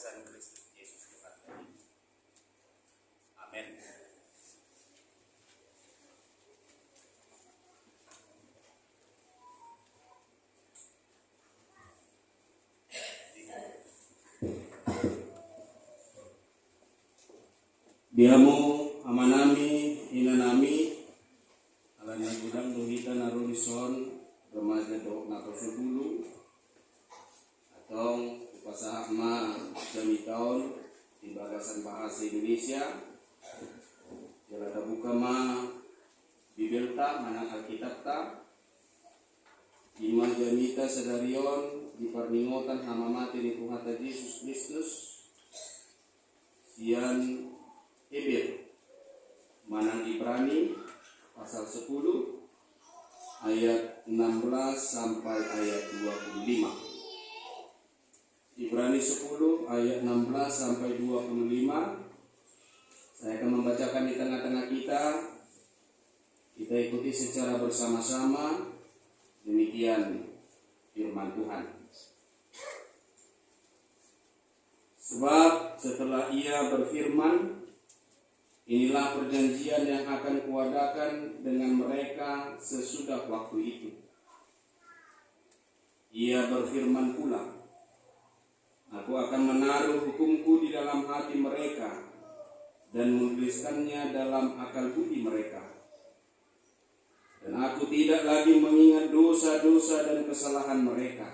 perkasaan Kristus Yesus Tuhan kami. Amin. Diamu amanami inanami alana gudang duhita narulison remaja dok nato dulu atau upasaha ma demi tahun di bagasan bahasa Indonesia jalada buka ma bibelta mana alkitab ta iman janita sedarion di perningotan hama mati di Tuhan Yesus Kristus sian Hebel Manang Ibrani pasal 10 ayat 16 sampai ayat 25. Ibrani 10 ayat 16 sampai 25. Saya akan membacakan di tengah-tengah kita. Kita ikuti secara bersama-sama. Demikian firman Tuhan. Sebab setelah ia berfirman, inilah perjanjian yang akan kuadakan dengan mereka sesudah waktu itu. Ia berfirman pula, aku akan menaruh hukumku di dalam hati mereka dan menuliskannya dalam akal budi mereka. Dan aku tidak lagi mengingat dosa-dosa dan kesalahan mereka.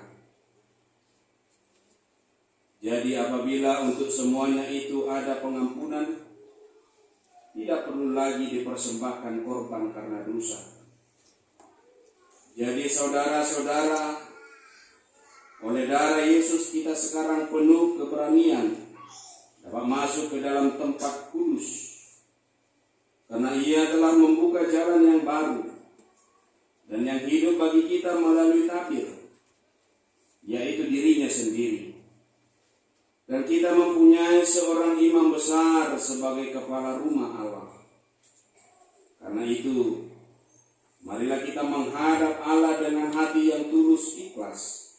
Jadi apabila untuk semuanya itu ada pengampunan, tidak perlu lagi dipersembahkan korban karena dosa. Jadi saudara-saudara, oleh darah Yesus kita sekarang penuh keberanian dapat masuk ke dalam tempat kudus. Karena ia telah membuka jalan yang baru dan yang hidup bagi kita melalui tabir, yaitu dirinya sendiri. Dan kita mempunyai seorang imam besar sebagai kepala rumah Allah. Karena itu, marilah kita menghadap Allah dengan hati yang tulus ikhlas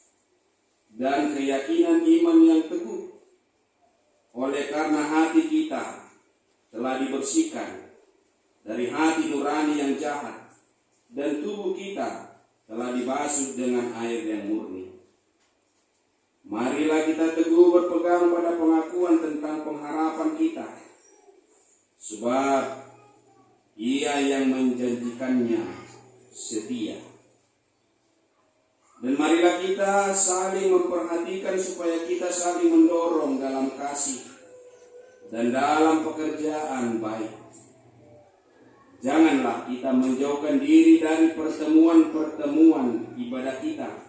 dan keyakinan iman yang teguh. Oleh karena hati kita telah dibersihkan dari hati nurani yang jahat dan tubuh kita telah dibasuh dengan air yang murni. Marilah kita teguh berpegang pada pengakuan tentang pengharapan kita, sebab ia yang menjanjikannya setia. Dan marilah kita saling memperhatikan supaya kita saling mendorong dalam kasih dan dalam pekerjaan baik. Janganlah kita menjauhkan diri dari pertemuan-pertemuan ibadah kita,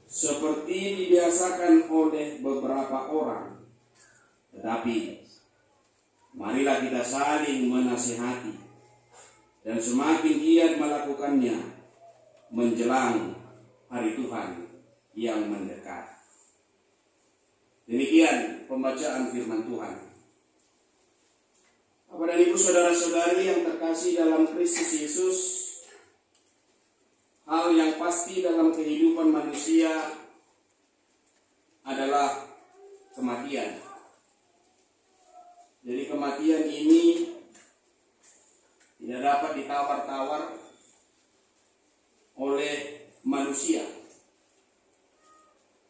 seperti dibiasakan oleh beberapa orang. Tetapi marilah kita saling menasihati dan semakin giat melakukannya menjelang hari Tuhan yang mendekat. Demikian pembacaan firman Tuhan. Bapak dan Ibu saudara-saudari yang terkasih dalam Kristus Yesus, hal yang pasti dalam kehidupan manusia adalah kematian. Jadi kematian ini tidak dapat ditawar-tawar oleh manusia.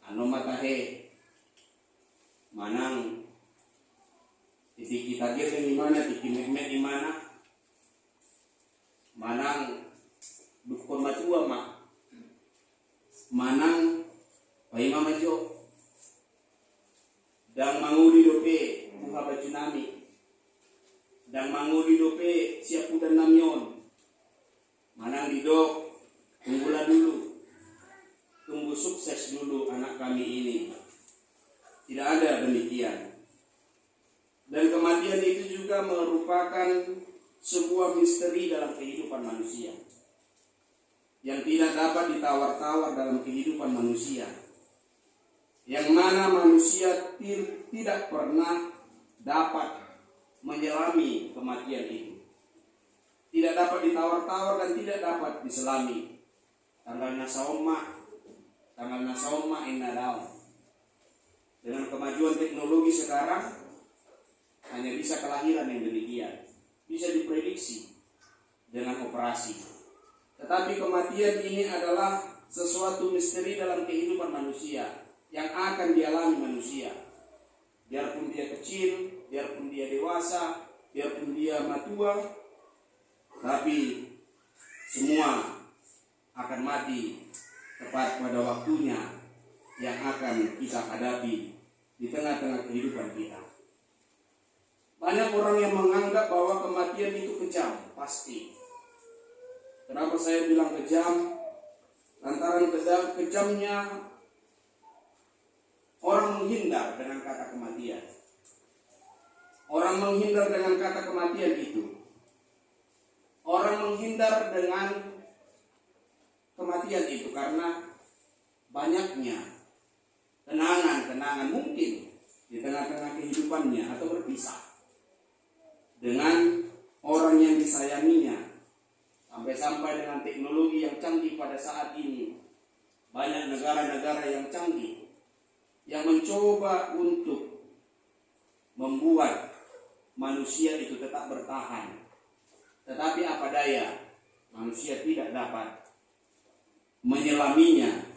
Anu matahe manang titi kita dia di mana, titi mehmet di mana, manang dukun matua mak manang pai mama jo dan manguli dope buha baju nami dan manguli dope siap udan namyon manang didok tunggulah dulu, tunggu sukses dulu anak kami ini. Tidak ada demikian. Dan kematian itu juga merupakan sebuah misteri dalam kehidupan manusia yang tidak dapat ditawar-tawar dalam kehidupan manusia, yang mana manusia tidak pernah dapat menyelami kematian itu, tidak dapat ditawar-tawar dan tidak dapat diselami. Tanggal nasaoma inna daun. Dengan kemajuan teknologi sekarang, hanya bisa kelahiran yang demikian, bisa diprediksi dengan operasi. Tetapi kematian ini adalah sesuatu misteri dalam kehidupan manusia yang akan dialami manusia. Biarpun dia kecil, biarpun dia dewasa, biarpun dia matua, tapi semua akan mati tepat pada waktunya yang akan kita hadapi di tengah-tengah kehidupan kita. Banyak orang yang menganggap bahwa kematian itu kejam, pasti. Kenapa saya bilang kejam? Lantaran kejamnya orang menghindar dengan kata kematian. Orang menghindar dengan kata kematian itu. Orang menghindar dengan kematian itu karena banyaknya kenangan-kenangan mungkin di tengah-tengah kehidupannya atau berpisah dengan orang yang disayanginya. Sampai-sampai dengan teknologi yang canggih pada saat ini, banyak negara-negara yang canggih yang mencoba untuk membuat manusia itu tetap bertahan. Tetapi apa daya, manusia tidak dapat menyelaminya,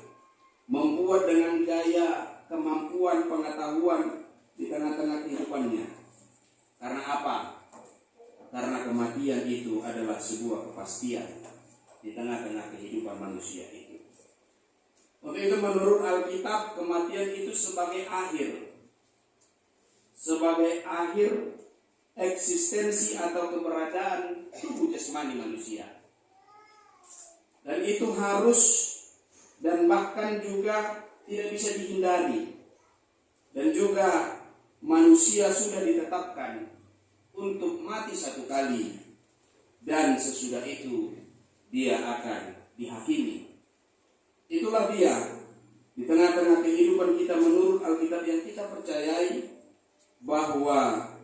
membuat dengan gaya kemampuan pengetahuan di tengah-tengah kehidupannya. Karena apa? Karena kematian itu adalah sebuah kepastian di tengah-tengah kehidupan manusia itu. Untuk itu menurut Alkitab, kematian itu sebagai akhir. Sebagai akhir eksistensi atau keberadaan tubuh jasmani manusia. Dan itu harus dan bahkan juga tidak bisa dihindari. Dan juga manusia sudah ditetapkan untuk mati satu kali, dan sesudah itu dia akan dihakimi. Itulah dia di tengah-tengah kehidupan kita menurut Alkitab yang kita percayai bahwa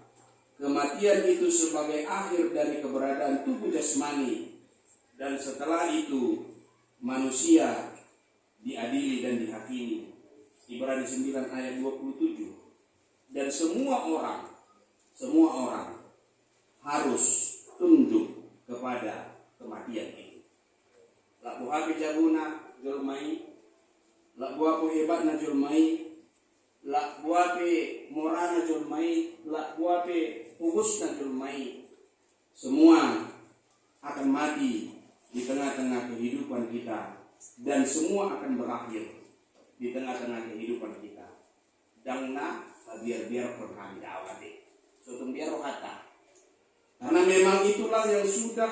kematian itu sebagai akhir dari keberadaan tubuh jasmani. Dan setelah itu manusia diadili dan dihakimi. Ibrani 9 ayat 27. Dan semua orang harus tunduk kepada kematian itu. Lak buhapi jabuna julmai, lak buapu hebatna julmai, lak buapi morana julmai, lak buapi pugusna julmai. Semua akan mati di tengah-tengah kehidupan kita, dan semua akan berakhir di tengah-tengah kehidupan kita. Dangna biar perkami dawati, sotum biar rohata. Karena memang itulah yang sudah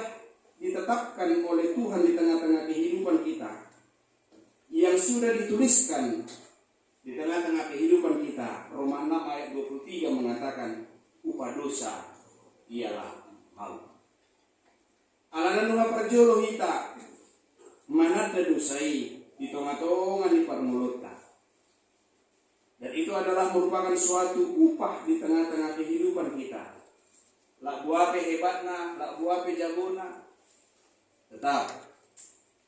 ditetapkan oleh Tuhan di tengah-tengah kehidupan kita, yang sudah dituliskan di tengah-tengah kehidupan kita. Roma 6 ayat 23 mengatakan, upah dosa ialah maut. Alanan nunga perjolo hita manada dosai di tonga-tonga di parmulota. Dan itu adalah merupakan suatu upah di tengah-tengah kehidupan kita. Lak buape hebatna, lak buape jagona, tetap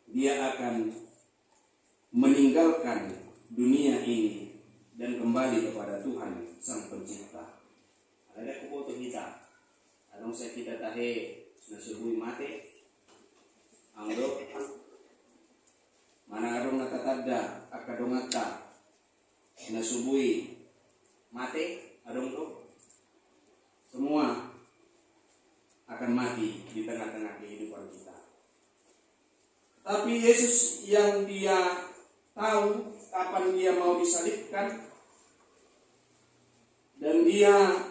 dia akan meninggalkan dunia ini dan kembali kepada Tuhan Sang Pencipta. Ada kuboto kita, adong saya kita tahe nasubui mate, angdo, mana adong nakatada, akadongata, nasubui mate, adong to, semua akan mati di tengah-tengah kehidupan kita. Tapi Yesus yang dia tahu kapan dia mau disalibkan, dan dia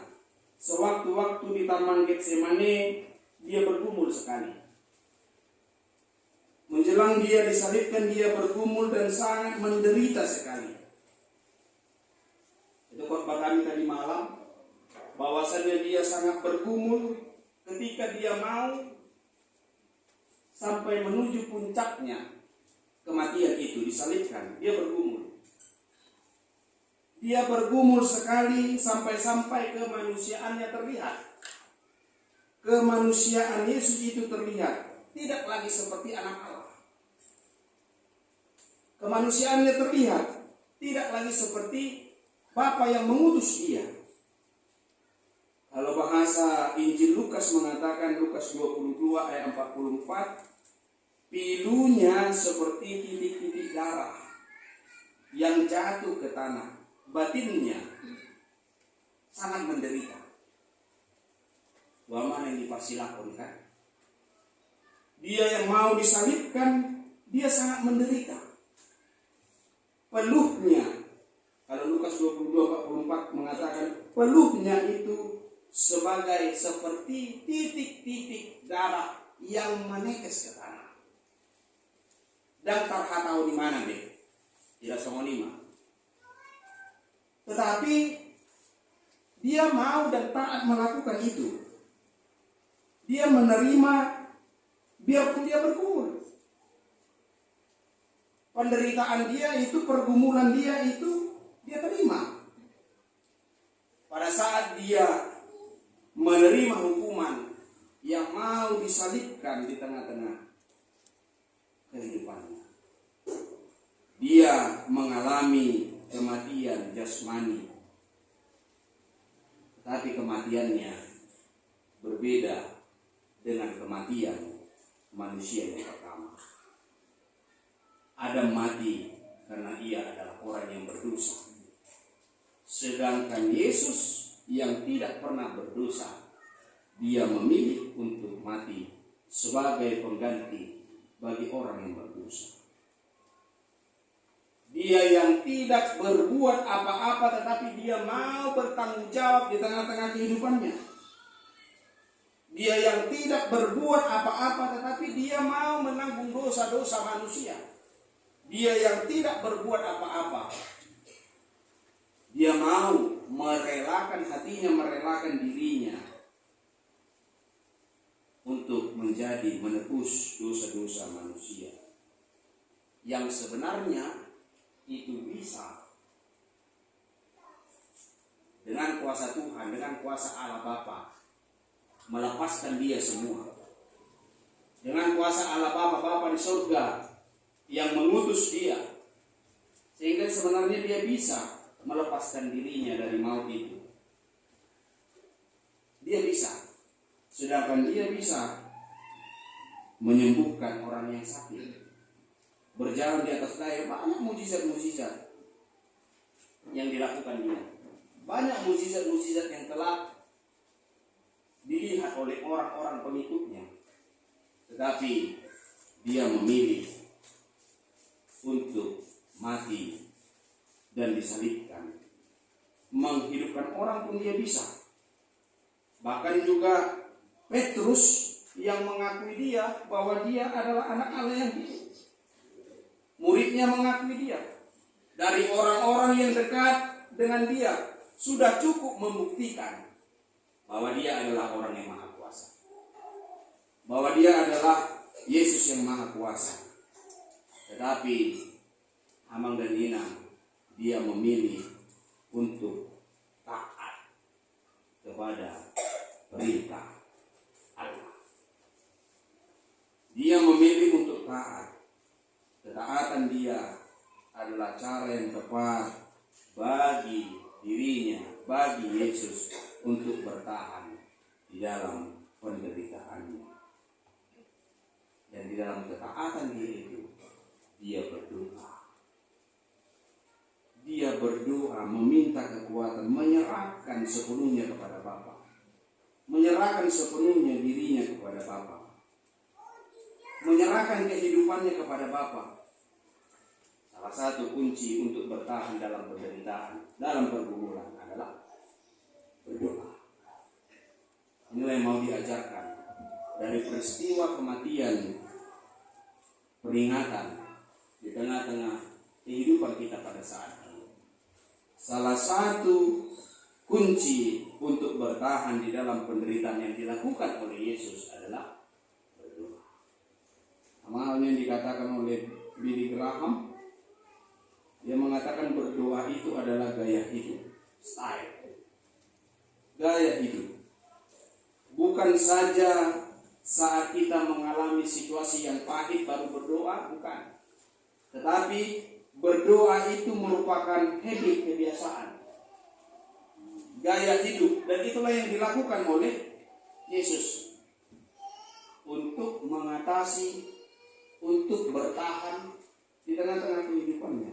sewaktu-waktu di Taman Getsemani dia bergumul sekali. Menjelang dia disalibkan dia bergumul dan sangat menderita sekali. Itu khotbah kami tadi malam, bahwasannya dia sangat bergumul ketika dia mau sampai menuju puncaknya kematian itu, disalibkan. Dia bergumul. Dia bergumul sekali sampai-sampai kemanusiaannya terlihat. Kemanusiaan Yesus itu terlihat, tidak lagi seperti anak Allah. Kemanusiaannya terlihat, tidak lagi seperti Bapa yang mengutus dia. Kalau bahasa Injil Lukas mengatakan, Lukas 22 ayat 44, pilunya seperti titik-titik darah yang jatuh ke tanah. Batinnya sangat menderita. Dua mana yang dipasilakan kan? Dia yang mau disalibkan, dia sangat menderita. Peluhnya, kalau Lukas 22:44 mengatakan, peluhnya itu seperti titik-titik darah yang menetes ke tanah. Dan tak tahu di mana deh, tidak semua lima. Tetapi dia mau dan taat melakukan itu. Dia menerima biarpun dia bergumul. Penderitaan dia itu, pergumulan dia itu, dia terima. Pada saat dia menerima hukuman yang mau disalibkan di tengah-tengah kehidupannya, dia mengalami kematian jasmani. Tapi kematiannya berbeda dengan kematian manusia yang pertama. Adam mati karena ia adalah orang yang berdosa. Sedangkan Yesus yang tidak pernah berdosa, dia memilih untuk mati sebagai pengganti bagi orang yang berdosa. Dia yang tidak berbuat apa-apa, tetapi dia mau bertanggung jawab di tengah-tengah kehidupannya. Dia yang tidak berbuat apa-apa, tetapi dia mau menanggung dosa-dosa manusia. Dia yang tidak berbuat apa-apa, dia mau merelakan hatinya, merelakan dirinya untuk menebus dosa-dosa manusia. Yang sebenarnya itu bisa dengan kuasa Tuhan, dengan kuasa Allah Bapa, melepaskan dia semua. Dengan kuasa Allah Bapa di surga yang mengutus dia, sehingga sebenarnya dia bisa melepaskan dirinya dari maut itu. Dia bisa. Sedangkan dia bisa menyembuhkan orang yang sakit, berjalan di atas air. Banyak mujizat-mujizat yang dilakukan dia. Banyak mujizat-mujizat yang telah dilihat oleh orang-orang pengikutnya. Tetapi dia memilih untuk mati dan disalibkan. Menghidupkan orang pun dia bisa. Bahkan juga Petrus yang mengakui dia bahwa dia adalah anak Allah yang hidup. Muridnya mengakui dia. Dari orang-orang yang dekat dengan dia sudah cukup membuktikan bahwa dia adalah orang yang maha kuasa. Bahwa dia adalah Yesus yang maha kuasa. Tetapi Amang dan Inang, dia memilih untuk taat kepada perintah Allah. Dia memilih untuk taat. Ketaatan dia adalah cara yang tepat bagi dirinya, bagi Yesus untuk bertahan di dalam penderitaannya. Dan di dalam ketaatan dia itu, dia berdoa. Dia berdoa, meminta kekuatan, menyerahkan sepenuhnya kepada Bapa. Menyerahkan sepenuhnya dirinya kepada Bapa. Menyerahkan kehidupannya kepada Bapa. Salah satu kunci untuk bertahan dalam penderitaan, dalam pergumulan adalah berdoa. Inilah yang mau diajarkan dari peristiwa kematian, peringatan di tengah-tengah kehidupan kita pada saat ini. Salah satu kunci untuk bertahan di dalam penderitaan yang dilakukan oleh Yesus adalah berdoa. Sama halnya yang dikatakan oleh Billy Graham, dia mengatakan berdoa itu adalah gaya hidup, style, gaya hidup. Bukan saja saat kita mengalami situasi yang pahit baru berdoa, bukan. Tetapi berdoa itu merupakan habit, kebiasaan. gaya hidup, dan itulah yang dilakukan oleh Yesus untuk mengatasi, untuk bertahan di tengah-tengah kehidupannya.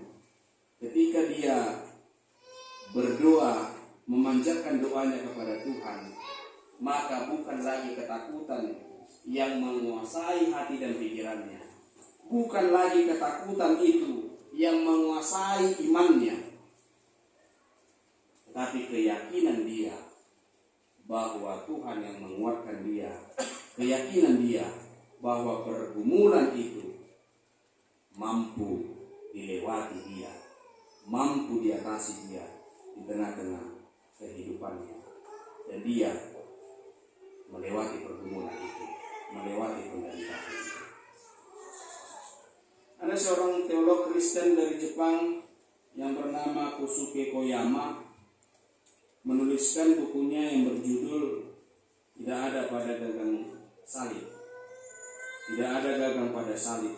Ketika dia berdoa, memanjatkan doanya kepada Tuhan, maka bukan lagi ketakutan yang menguasai hati dan pikirannya, bukan lagi ketakutan itu yang menguasai imannya, tetapi keyakinan dia bahwa Tuhan yang menguatkan dia, keyakinan dia bahwa pergumulan itu mampu dilewati dia, mampu diatasi dia di tengah-tengah kehidupannya, dan dia melewati pergumulan itu, melewati penderitaan itu. Ada seorang teolog Kristen dari Jepang yang bernama Kosuke Koyama menuliskan bukunya yang berjudul Tidak Ada Pada Gagang Salib. Tidak ada gagang pada salib.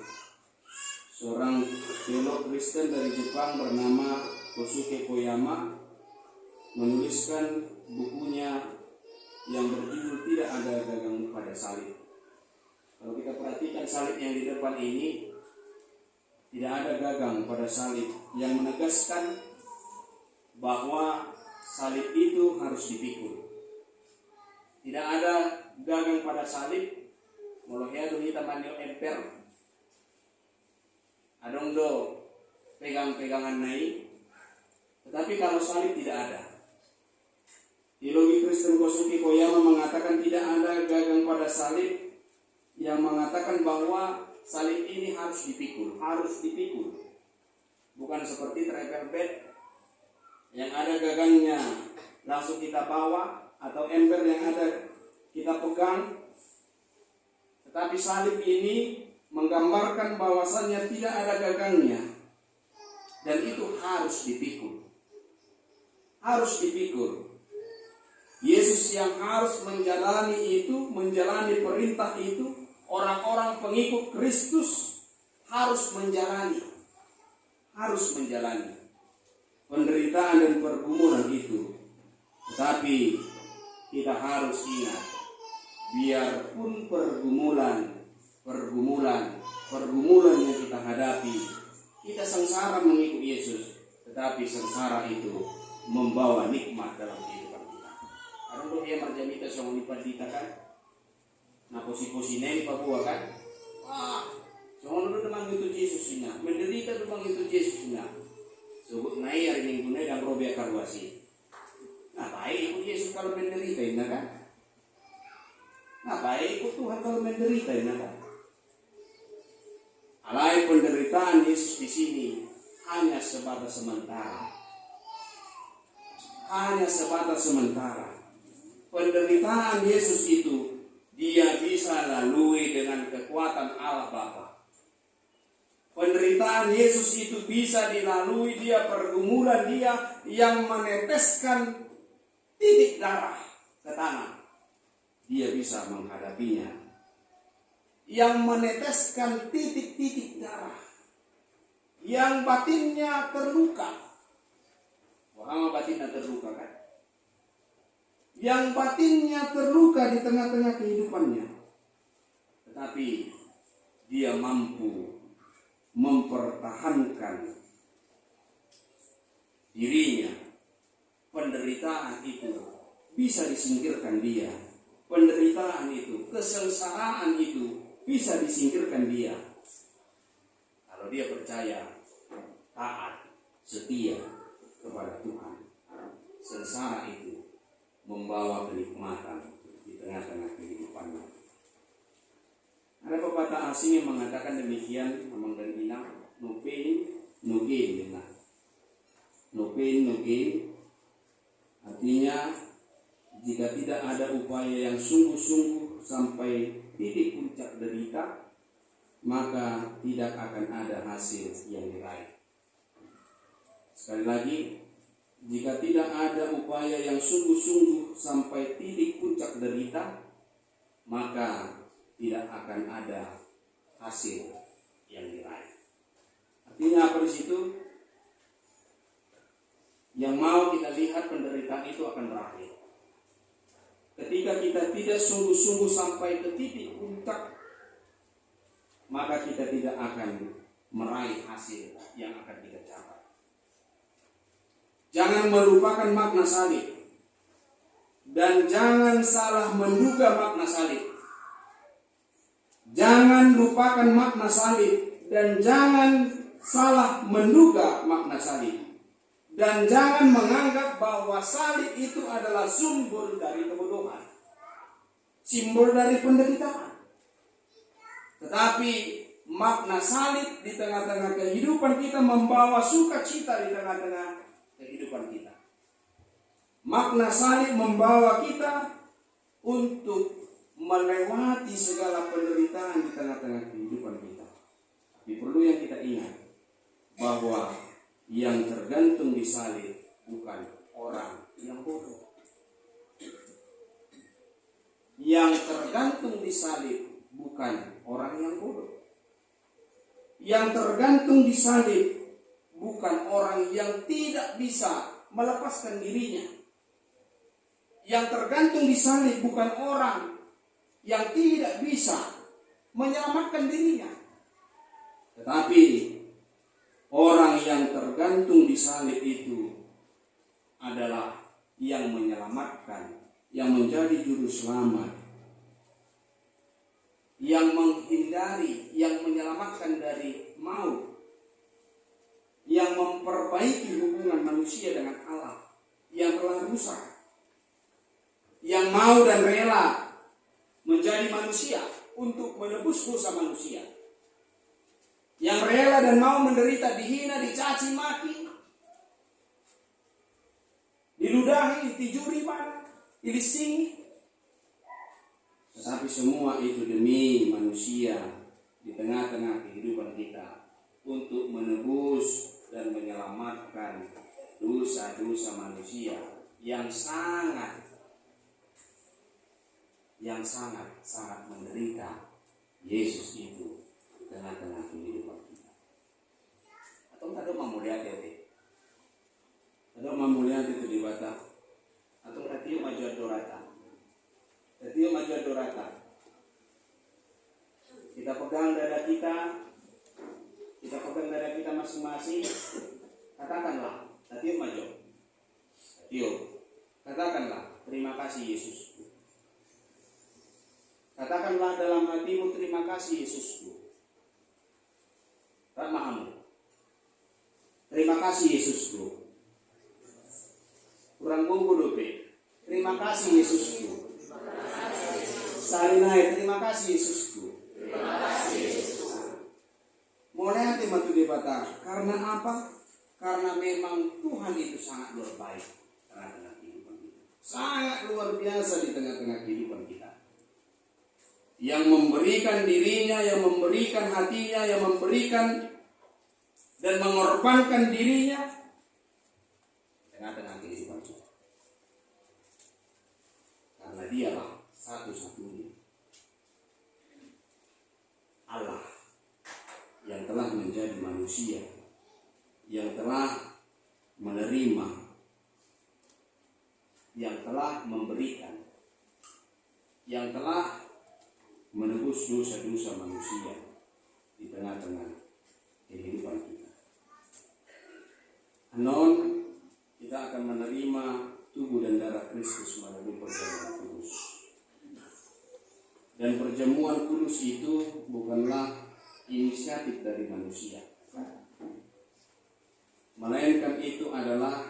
Seorang teolog Kristen dari Jepang bernama Kosuke Koyama menuliskan bukunya yang berjudul Tidak Ada Gagang Pada Salib. Kalau kita perhatikan salib yang di depan ini, tidak ada gagang pada salib, yang menegaskan bahwa salib itu harus dipikul. Tidak ada gagang pada salib, molohnya kita manio emper. Adong do pegang-pegangan naik. Tetapi kalau salib tidak ada. Teologi Kristen Kosuke Koyama mengatakan tidak ada gagang pada salib, yang mengatakan bahwa salib ini harus dipikul, harus dipikul. Bukan seperti travel bed yang ada gagangnya langsung kita bawa, atau ember yang ada kita pegang. Tetapi salib ini menggambarkan bahwasannya tidak ada gagangnya, dan itu harus dipikul. Harus dipikul. Yesus yang harus menjalani itu, menjalani perintah itu, orang-orang pengikut Kristus harus menjalani penderitaan dan pergumulan itu. Tetapi kita harus ingat, biarpun pergumulan yang kita hadapi, kita sengsara mengikut Yesus, tetapi sengsara itu membawa nikmat dalam kehidupan kita. Ada loh yang marjamita sama nipadita kan? Nah posi-posi ini Papua kan? Jangan dulu demang itu Yesus ina, menderita demang itu Yesus ina. Sebut naik hari minggu naik dan robek karwasi. Nah baik ikut Yesus kalau menderita ina kan? Nah baik ikut Tuhan kalau menderita ina kan? Alai penderitaan Yesus di sini hanya sebatas sementara. Hanya sebatas sementara. Penderitaan Yesus itu dia bisa lalui dengan kekuatan Allah Bapa. Penderitaan Yesus itu bisa dilalui dia, pergumulan dia yang meneteskan titik darah ke tanah. Dia bisa menghadapinya. Yang meneteskan titik-titik darah. Yang batinnya terluka. Wah, batinnya terluka kan? Yang batinnya terluka di tengah-tengah kehidupannya. Tetapi dia mampu mempertahankan dirinya. Penderitaan itu bisa disingkirkan dia. Penderitaan itu, kesengsaraan itu bisa disingkirkan dia. Kalau dia percaya, taat, setia kepada Tuhan, sengsara itu membawa kenikmatan di tengah-tengah kehidupannya. Ada pepatah asing yang mengatakan demikian, amang dan inang, no pain, no gain. No pain, no gain. Artinya, jika tidak ada upaya yang sungguh-sungguh sampai titik puncak derita, maka tidak akan ada hasil yang diraih. Sekali lagi, jika tidak ada upaya yang sungguh-sungguh sampai titik puncak derita, maka tidak akan ada hasil yang diraih. Artinya apa di situ? yang mau kita lihat penderitaan itu akan berakhir. Ketika kita tidak sungguh-sungguh sampai ke titik puncak, maka kita tidak akan meraih hasil yang akan kita capai. Jangan melupakan makna salib, dan jangan salah menduga makna salib. Jangan lupakan makna salib, dan jangan salah menduga makna salib. Dan jangan menganggap bahwa salib itu adalah simbol dari kebodohan, simbol dari penderitaan. Tetapi makna salib di tengah-tengah kehidupan kita membawa sukacita di tengah-tengah kehidupan kita. Makna salib membawa kita untuk melewati segala penderitaan di tengah-tengah kehidupan kita. Tapi perlu yang kita ingat bahwa yang tergantung di salib bukan orang yang bodoh. Yang tergantung di salib bukan orang yang bodoh. Yang tergantung di salib bukan orang yang tidak bisa melepaskan dirinya. Yang tergantung di salib bukan orang yang tidak bisa menyelamatkan dirinya. Tetapi orang yang tergantung di salib itu adalah yang menyelamatkan, yang menjadi juru selamat, yang menghindari, yang menyelamatkan dari maut, yang memperbaiki hubungan manusia dengan Allah yang telah rusak, yang mau dan rela menjadi manusia untuk menebus dosa manusia, yang rela dan mau menderita, dihina, dicaci maki, diludahi, ditijuri pada, dibisingi. Tetapi semua itu demi manusia di tengah-tengah kehidupan kita, untuk menebus dan menyelamatkan dosa-dosa manusia yang sangat menderita. Yesus itu di tengah-tengah kehidupan kita. Atau ada mamuliat itu. Ada mamuliat itu di bata. Atau ratio maju adorata. Ratio maju adorata. Kita pegang dada kita masing-masing. Katakanlah, ratio maju. Ratio. Katakanlah, terima kasih Yesusku. Katakanlah dalam hatimu, terima kasih Yesusku. Ramahamu. Terima kasih Yesusku. Kurang bungku dope. Terima kasih Yesusku. Sarinai, terima kasih Yesusku. Mulai hati matu debata. Karena apa? Karena memang Tuhan itu sangat luar baik tengah-tengah kehidupan kita. Sangat luar biasa di tengah-tengah kehidupan kita. Yang memberikan dirinya, yang memberikan hatinya, yang memberikan dan mengorbankan dirinya tengah-tengah kehidupan kita. Karena dialah satu-satunya Allah yang telah menjadi manusia, yang telah menerima, yang telah memberikan, yang telah menebus dosa-dosa manusia di tengah-tengah kehidupan kita. Anon, kita akan menerima tubuh dan darah Kristus melalui perjamuan kudus. Dan perjamuan kudus itu bukanlah inisiatif dari manusia, melainkan itu adalah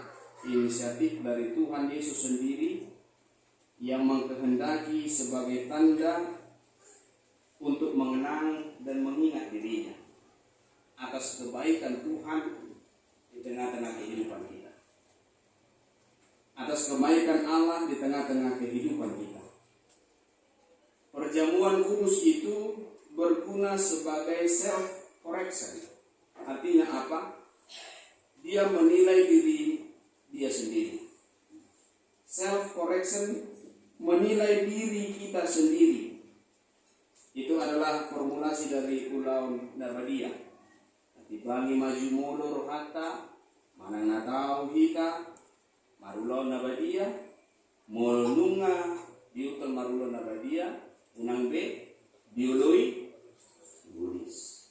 inisiatif dari Tuhan Yesus sendiri yang mengkehendaki sebagai tanda untuk mengenang dan mengingat dirinya atas kebaikan Tuhan di tengah-tengah kehidupan kita, atas kebaikan Allah di tengah-tengah kehidupan kita. Perjamuan kudus itu berguna sebagai self correction. Artinya apa? Dia menilai diri dia sendiri. Self correction, menilai diri kita sendiri. Itu adalah formulasi dari Ulau Narbadia. Tibangi maju mundur hatta, mana tahu kita, Marulao na badia, molunga diuton marulao na badia, unang be diului bulis.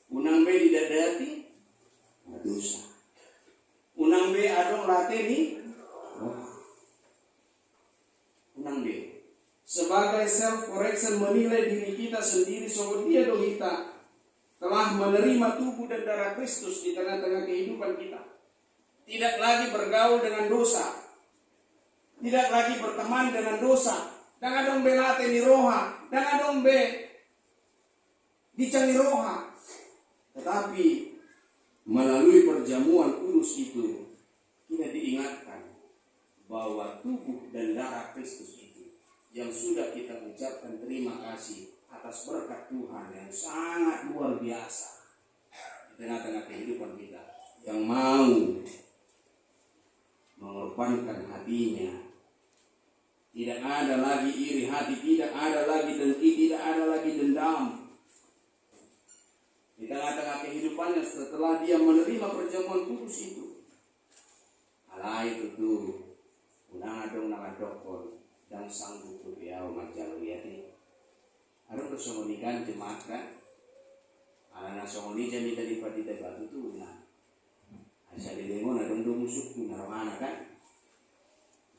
Unang be didadati dosa. Unang be adong lateni unang be. Sebagai self correction menilai diri kita sendiri bahwa dia kita telah menerima tubuh dan darah Kristus di tengah-tengah kehidupan kita. Tidak lagi bergaul dengan dosa. Tidak lagi berteman dengan dosa. Dan adong belate ni roha. Dan adong be dicang ni roha. Tetapi melalui perjamuan kudus itu kita diingatkan bahwa tubuh dan darah Kristus itu yang sudah kita ucapkan terima kasih atas berkat Tuhan yang sangat luar biasa di tengah-tengah kehidupan kita, yang mau mengorbankan hatinya. Tidak ada lagi iri hati, tidak ada lagi dengki, tidak ada lagi dendam di tengah-tengah kehidupannya setelah dia menerima perjamuan kudus itu. Hal itu tuh unang adong nakadokol dan sanggup biau majaluyati. Harus kesomonikan jemaat kan? Anak somoni jadi tadi pada batu tuh nah. Asal di dengon adong do musuk tuh naramana kan?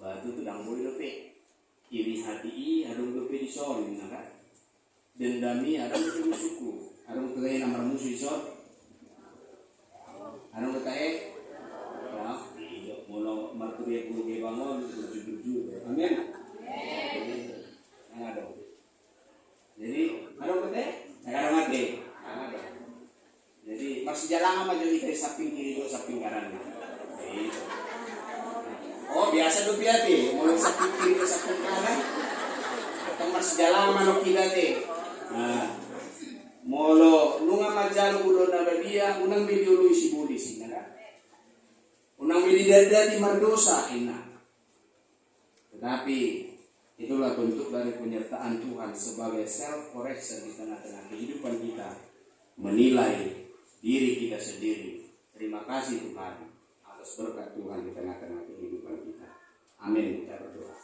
Batu tuh dang boleh dope. Iri hati adong dope di sori nah kan? Dendami adong dope musukku. Adong terakhir nomor musuh isor. Adong terakhir. Ya, mula marturia kuge bangun jujur. Amin. Yang ada. Jadi, ada betul? Ada mati. Jadi masih jalan sama jadi dari samping kiri ke samping kanan. Oh biasa tuh piati, mulai samping kiri ke samping kanan. Atau masih jalan sama no kita teh. Nah, molo lunga majalu ulon nabadia, unang video lu isi budi sih, kan? Unang video dari mardosa ina. Tetapi itulah bentuk dari penyertaan Tuhan sebagai self correction di tengah-tengah kehidupan kita, menilai diri kita sendiri. Terima kasih Tuhan atas berkat Tuhan di tengah-tengah kehidupan kita. Amin. Kita berdoa.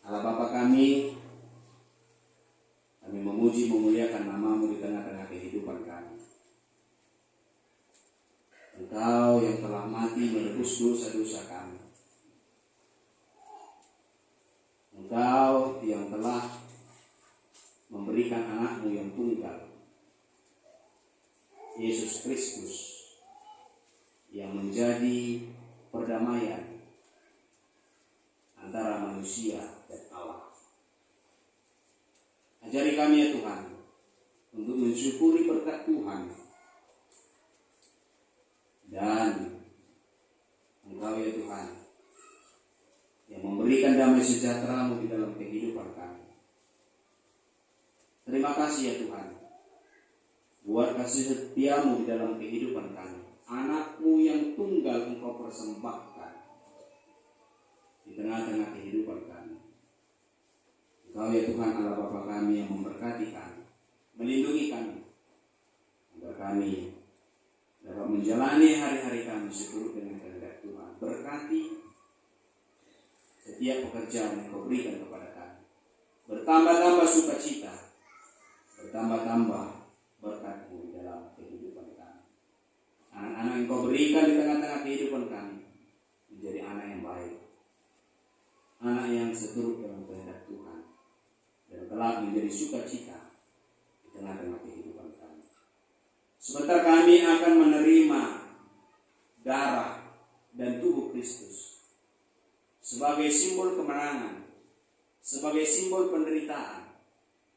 Allah Bapa kami memuji memuliakan nama-Mu di tengah-tengah kehidupan kami. Engkau yang telah mati menebus dosa-dosa kami. Engkau yang telah memberikan anak-Mu yang tunggal, Yesus Kristus, yang menjadi perdamaian antara manusia dan Allah. Ajari kami ya Tuhan untuk mensyukuri berkat Tuhan, dan Engkau ya Tuhan yang memberikan damai sejahtera-Mu di dalam kehidupan kami. Terima kasih ya Tuhan buat kasih setia-Mu di dalam kehidupan kami. Anak-Mu yang tunggal Engkau persembahkan di tengah-tengah kehidupan kami. Engkau ya Tuhan Allah Bapa kami yang memberkati kami, melindungi kami, agar kami dapat menjalani hari-hari kami seturut dengan kehendak Tuhan. Berkati setiap pekerjaan yang Kau berikan kepada kami. Bertambah-tambah sukacita, bertambah-tambah berkat-Mu di dalam kehidupan kami. Anak-anak yang Kau berikan di tengah-tengah kehidupan kami menjadi anak yang baik, anak yang seturut dengan kehendak Tuhan, dan kelak menjadi sukacita di tengah-tengah kehidupan kami. Sebentar kami akan menerima darah dan tubuh Kristus sebagai simbol kemenangan, sebagai simbol penderitaan,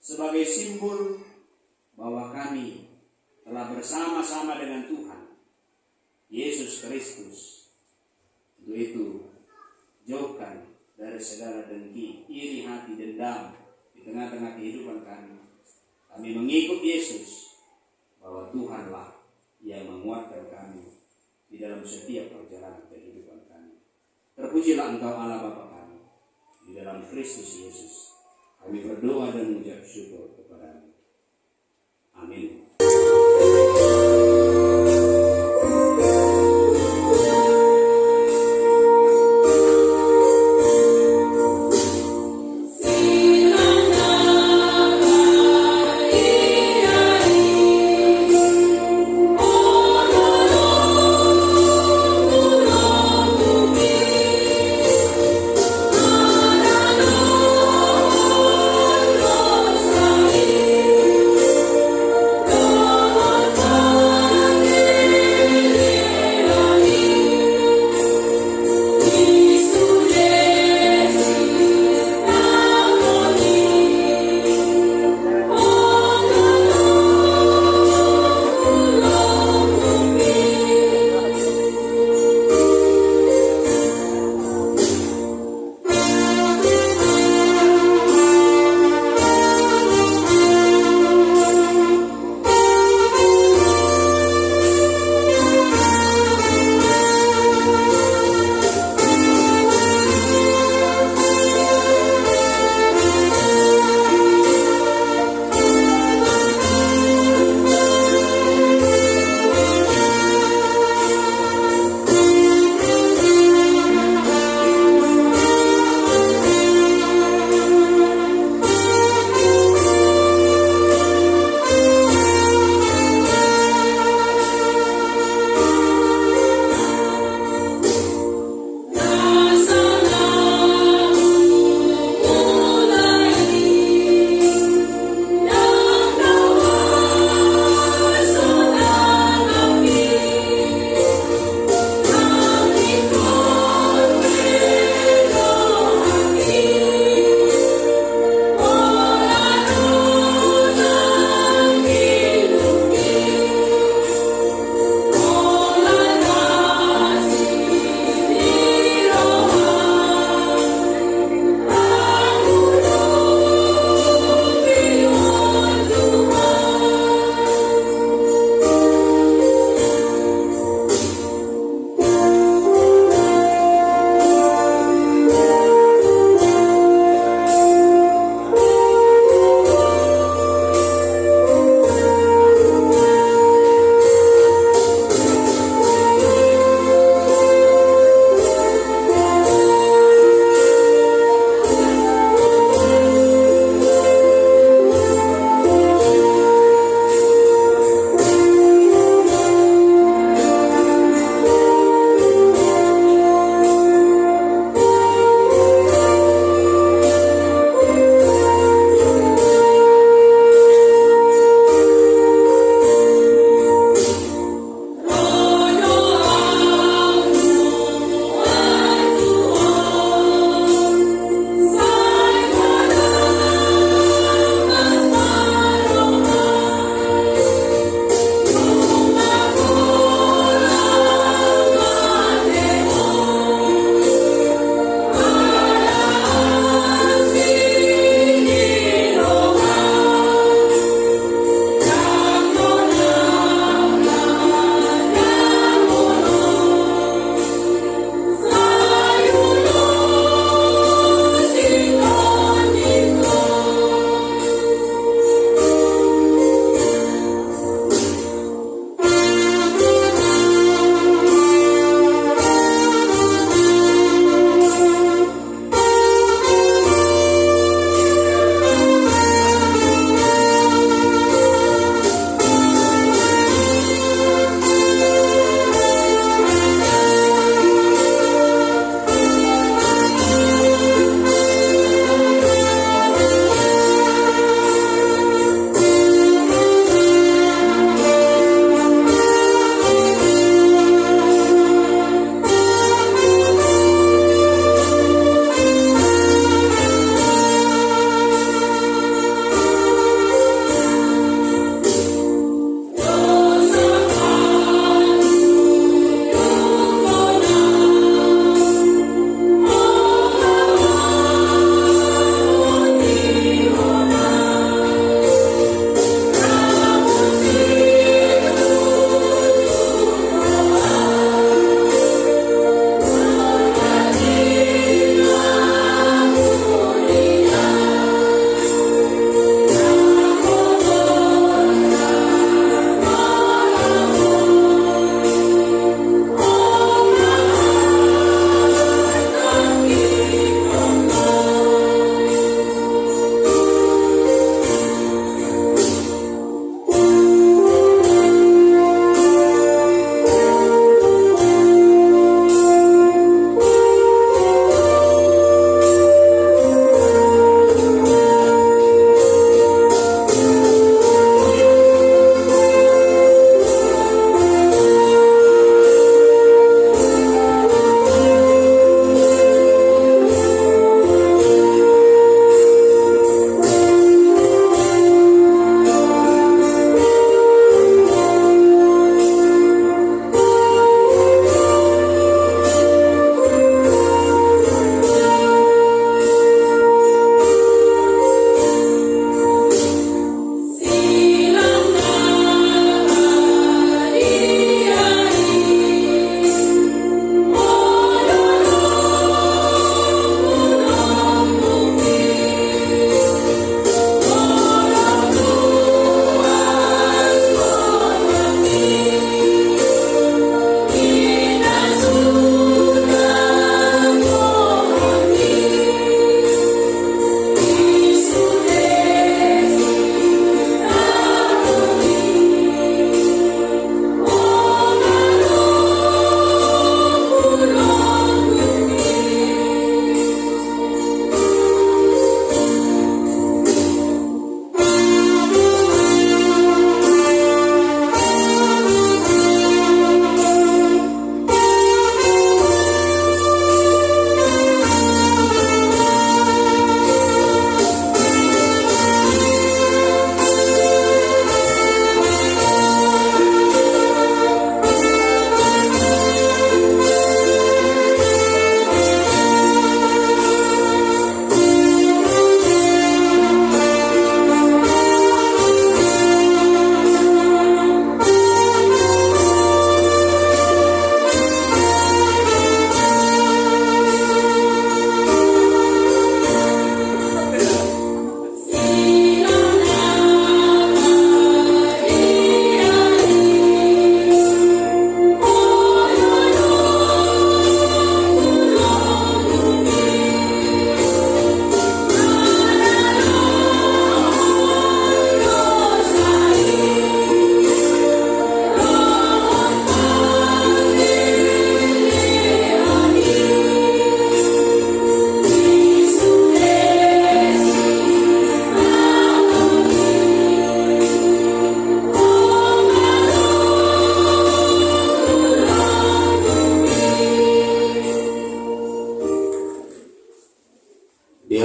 sebagai simbol bahwa kami telah bersama-sama dengan Tuhan Yesus Kristus. Untuk itu, jauhkan dari segala dengki, iri hati, dendam di tengah-tengah kehidupan kami. Kami mengikut Yesus, bahwa Tuhanlah yang menguatkan kami di dalam setiap perjalanan kehidupan kami. Terpujilah Engkau Allah Bapa kami di dalam Kristus Yesus. Kami berdoa dan mengucap syukur kepada-Mu. Amin.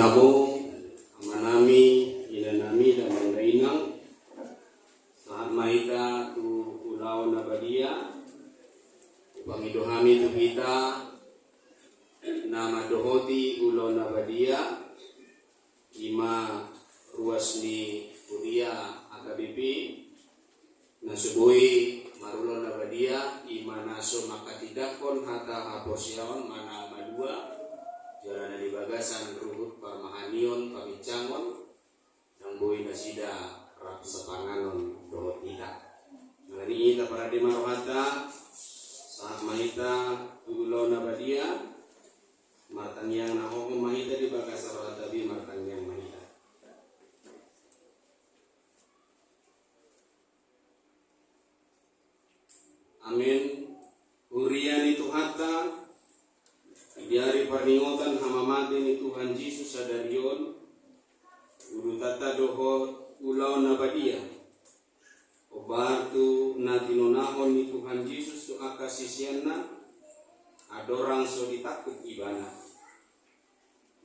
damo amanami inanami dan mandainang saat maita tu ulau na badia pangidohami tu kita nama dohoti ulau na badia ima ruas ni kuria AKBP nasubui marulon na badia ima naso makatidakon hata haposyaon mana madua jalan di bagasan ruhut parmahanion pamicangon yang boi nasida rap sepanganon dohot ita ngari ita para di marohata saat mahita ulo nabadia matang yang nahoho mahita di bagasar rohatabi matang yang mahita amin urian itu hatta diari paringotan hamamate ni Tuhan Yesus sadarion ulu tata doho ulau nabadia obartu natinonahon ni Tuhan Yesus tu akasisianna adorang so ditakut ibana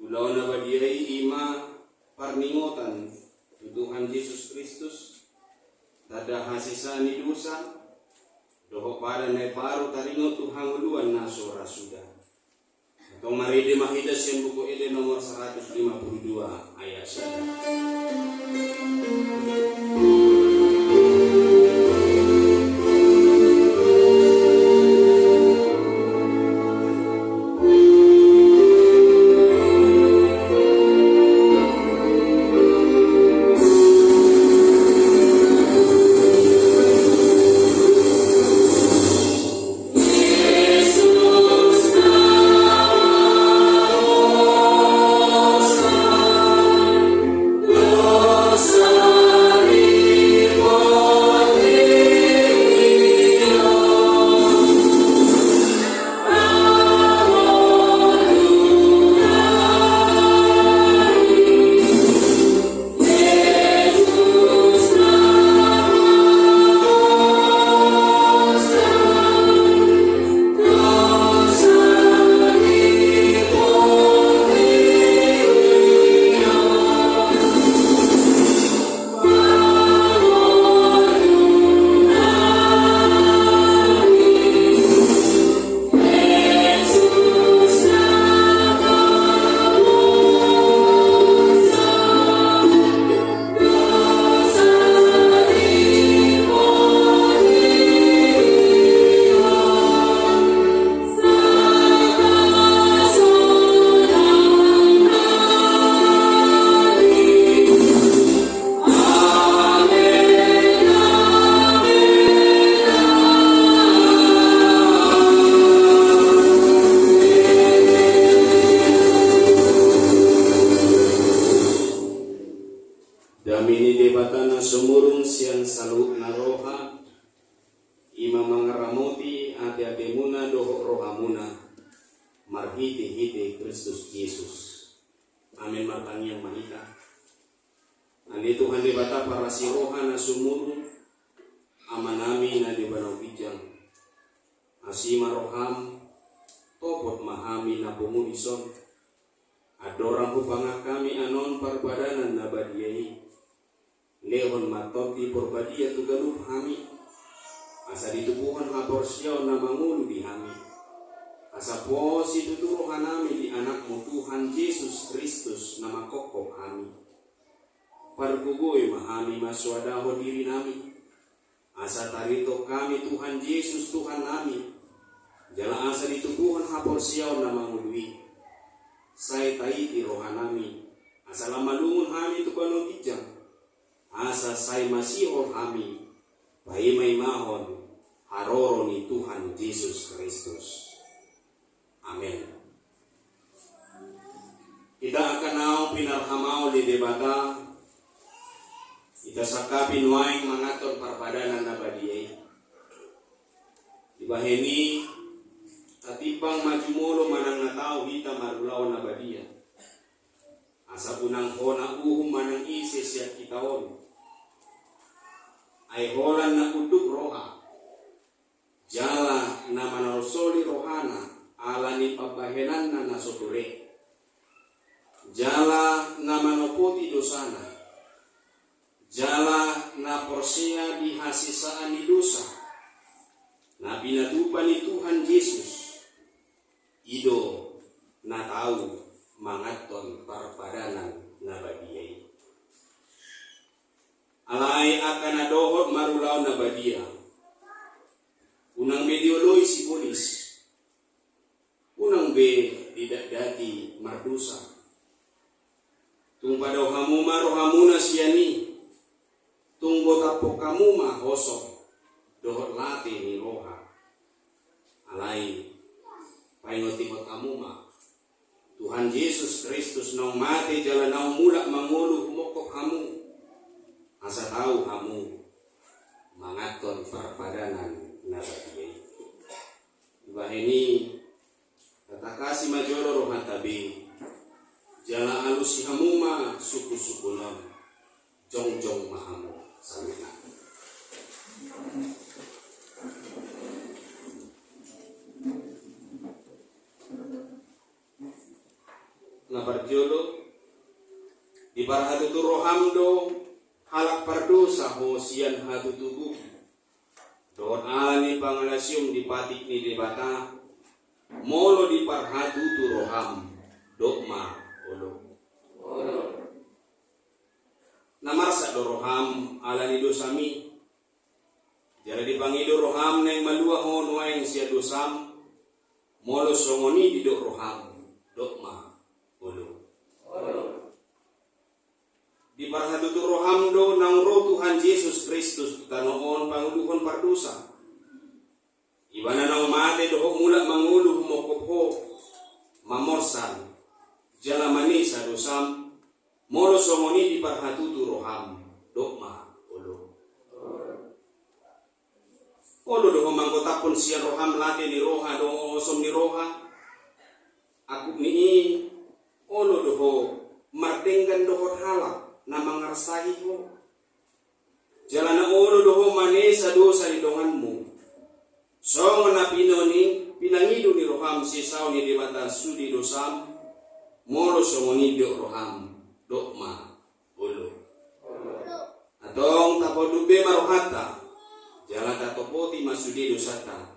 ulau nabadia ima paringotan Tuhan Yesus Kristus tada hasisani dosa doho pada ne baru taringo Tuhan uluan naso rasuda. Atau mari di Mahida Sian buku ini nomor 152 ayat 1. Damini debatana sumurung sian saluk naroha ima mangaramoti ate muna doho rohamuna marhiti hiti Kristus Yesus. Amin matang yang mahita. Andi Tuhan debata para siroha na sumurung amanami na debanau bijang asima roham topot mahami na pumudison adorang hubanga kami anon parbadanan na badiyahi lehon matoti porbadia tu galuh hami asa ditubuhan haborsyaw na mangulu di hami asa posi tuturuhan nami di anakmu Tuhan Yesus Kristus na makokok hami pargugoy mahami maswadaho diri nami asa tarito kami Tuhan Yesus Tuhan nami jala asa ditubuhan haborsyaw na mangului say taiti rohanami asa lamalungun hami tu kano kijang asa say masihor hami paimay mahon haroro ni Tuhan Yesus Kristus. Amen. Kita akan naong pinarhamao di debata ita sakapin waing mangaton parpadanan na badiyay ibaheni tatipang majumulo manang natao hita marulaw na badiya asa unang hona uhum manang isis ya kitaon ay holan na uduk roha jala na manarosoli rohana ala ni pabahenan na nasodure jala na manopoti dosana, jala na porsea di hasisaan ni dosa, na pinatupan ni Tuhan Yesus, ido na tahu mangaton parpadanan na badiyay. Alay akan nadohot marulaw na badiya, unang medioloy si polis, unang be tidak dati mardusa, tungpa daw hamuma rohamuna siyani, tungbo tapo kamuma hosok, dohot lati ni roha. Alay, paingotimot kamuma, Tuhan Yesus Kristus nang mati jalan nang mulak mangulu humokop hamu, asa tahu hamu mangaton parpadanan na badiyay. Iba ini katakasi majoro rohan tabi, jala alus si hamuma suku-sukunon, jong-jong mahamu samina. Nabarjolo di barhatu rohamdo halak pardosa ho sian hatu tubuh doon alani pangalasyum di patik ni debata molo di parhatu tu roham dokma olo namarsa do roham alani dosami jara di pangido roham neng malua ho nuaing sia dosam molo songoni di dok roham dokma olo di parhatu tu roham do nang roh Tuhan Yesus Kristus tanoon panguluhon pardosa ibana nang mate do mula mangulu humokopho mamorsan jala manisa dosam moro somoni di parhatu tu roham dokma olo do manggotapon siya roham late ni roha do osom ni roha aku ni olo do mardenggan do halak na mangarsahi ho jala na olo do manesa dosa ni donganmu so na pinoni pinangido ni roham sisaw ni debatan sudi dosam moro somoni do roham dokma olo atong tapodube marohata jala tatopoti masudi dosata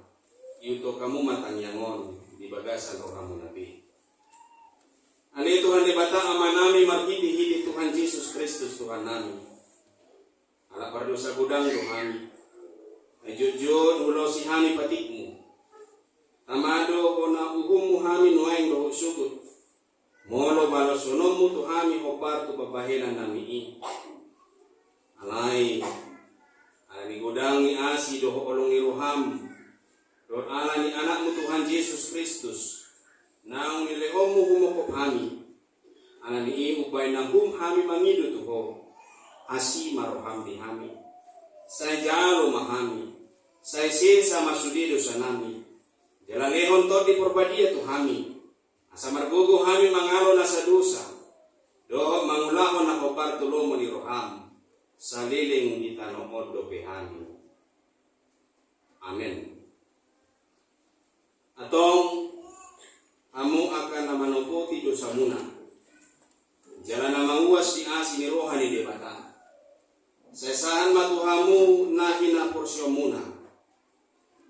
yuto kamu matangyangon di bagasan rohamu nabi. Ani Tuhan debata amanami marhidi-hidi Tuhan Yesus Kristus Tuhan nami. Ala pardosa gudang dohami. Ajujud ulo si hami patikmu. Tamado kona uhum hami nuaing doho syukur. Molo balosonomu tuhami opar tu babahelan nami. Alai ani gudang ni asi doho olongi roham. Doon ala ni anakmu Tuhan Yesus Kristus. Naung nilehomu humokop hami anani ubay na hami mangido tuho asi maroham di hami say jalo mahami say sensa masudido sa nami jalalehon to di porbadia tu hami asa margogo hami mangalo na sa dosa do mangulahon na kopar tulomo ni roham sa liling di tanood do behami. Amen. Atong amu akan namanopoti dosa muna. Jalan na manguwas di asi ni roha ni debata. Sesahan matuhamu nahina porsyo muna.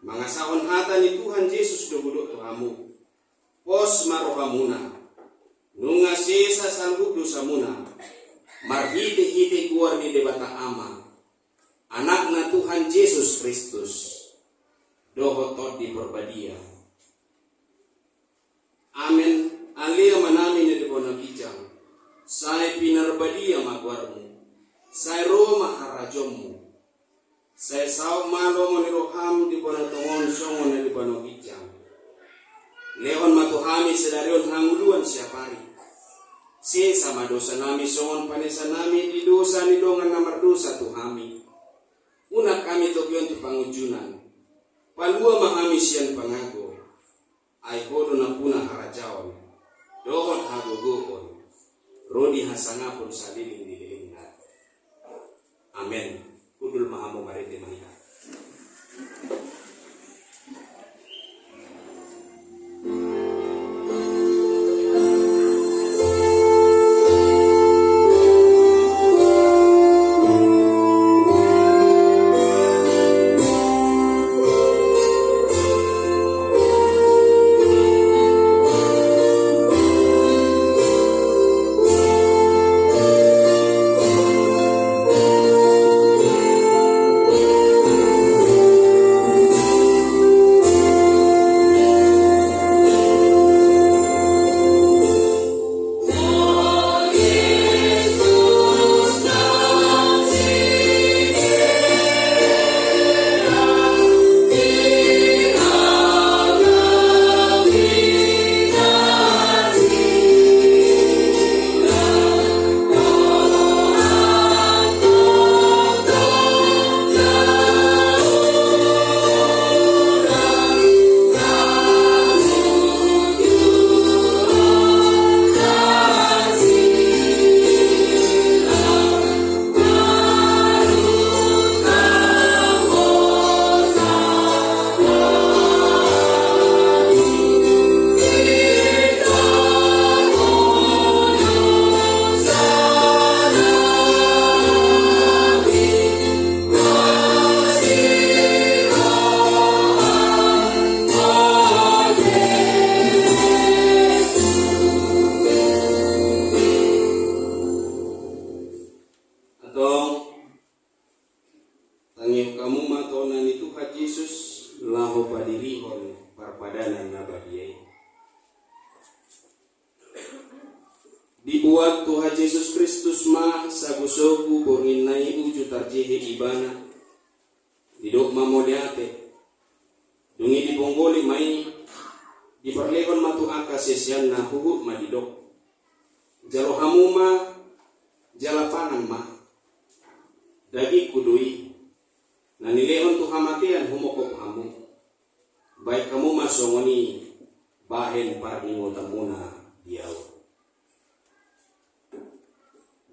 Mga sahon hata ni Tuhan Yesus dobudo tuhamu. Pos maroha muna. Nunga sisa salgub dosa muna. Marhite-hite kuar ni debata ama. Anak na Tuhan Yesus Kristus. Dohotot di perbadia. Amen. Alia manami na debono kijang. Say pinarbadia magwarmu. Say roma harajommu. Say saw malo mo ni roham debono tongon songon na debono kijang. Leon matuhami sedarion hanguluan siapari. Si sama dosa nami songon panesa nami di dosa ni dongan namar dosa tuhami. Una kami tokyon tu pangujunan. Palua mahami sian pangago. Ay hodo na puna harajawan, dohon hagogoon, rodi hasangapon sa liling na. Amen. Kudul mahamu marite mahiha. maho padirihon parpadanan na bagiay. Dibuat Tuhan Yesus Kristus ma sagusogu bornginai uju tarjihe ibana didok mamodiate dungi dibonggoli mai diperlehon matu aka sesian na huhut ma didok jalo hamuma jalapangan ma dagi kudui nanilehon tu hamatian humokop hamu baik kamu masongoni bahen parningotamuna diaw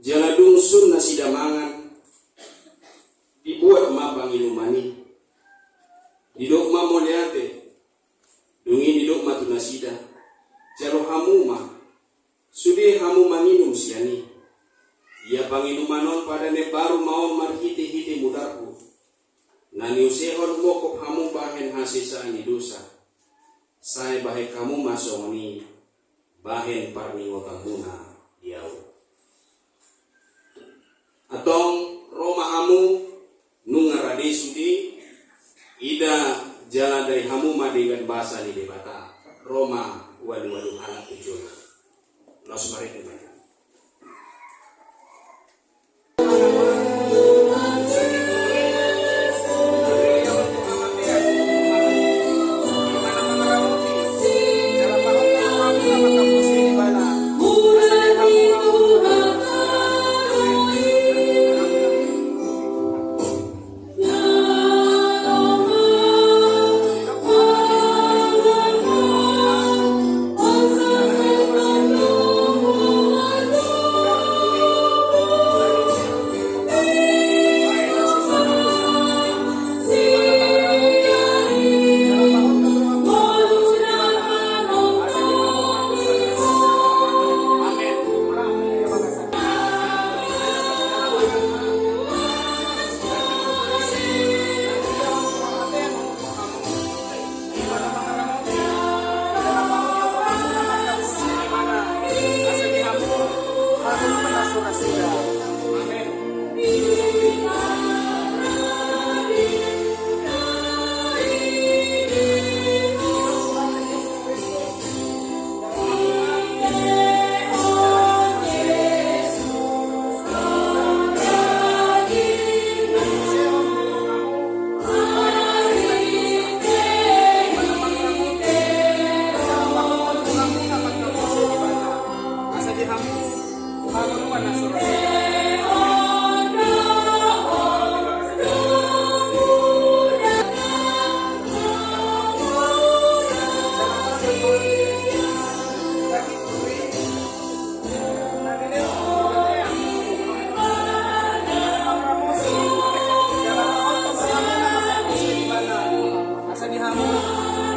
jala dungsun na sidamangan dibuat ma pangilumani didok ma moleate dungi didok ma tunasida jalo hamuma sudi hamu manginum siani ia panginumanon pada ne baru maon marhite-hite mudarku nani usehon mokop hamu bahen hasisa ni dosa saya bahe kamu masongoni bahen parningotamuna diaw atong Roma hamu nungarade sudi ida jala dari hamu madengan bahasa di debata Roma walu anak tujuan los marite banyak.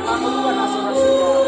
Kamu bukan asuransi.